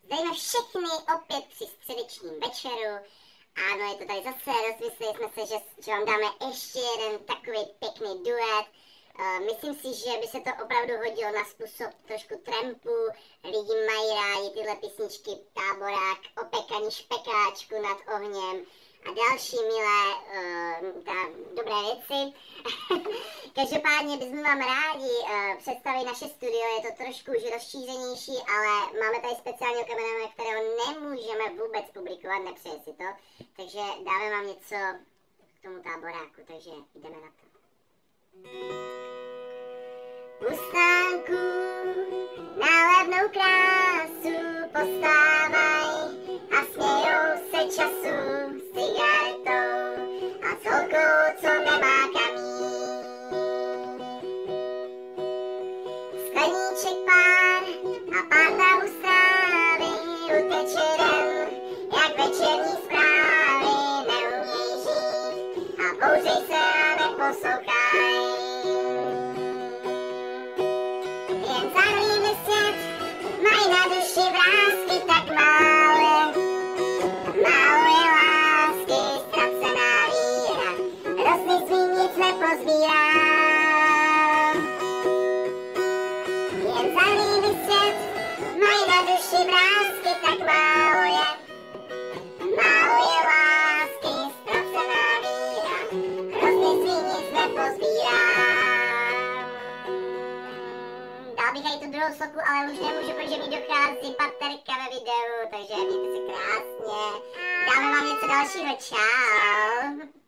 Zdravíme všechny opět při středečním večeru. Ano, je to tady zase, rozmysleli jsme se, že vám dáme ještě jeden takový pěkný duet. Myslím si, že by se to opravdu hodilo na způsob trošku trampu. Lidi mají rádi tyhle písničky, Táborák, Opekaní špekáčku nad ohněm a další milé dobré věci. Každopádně bychom vám rádi představili naše studio, je to trošku už rozšířenější, ale máme tady speciálního kameramana, kterého nemůžeme vůbec publikovat, nepřeje si to, takže dáme vám něco k tomu Táboráku, takže jdeme na to. U stánku na levnou krásu postávaj a smějou se času s cigaretou a s holkou, co nemá kamín. Skleníček pár a parta hustávy uteče den, jak večerní zprávy neuměj žít a bouřej se a neposlouchaj. Jen zahlídli svět, mají na duši vrásky, tak málo je lásky, ztracená víra, rosny svý nic nepozbírá. Jen zahlídli svět, mají na duši vrásky, tak málo je lásky, ztracená víra, rosny svý nic nepozbírá. Dal bych i tu druhou sloku, ale už nemůžu, protože mi dochází baterka ve videu, takže mějte se krásně. Dáme vám něco dalšího, čau.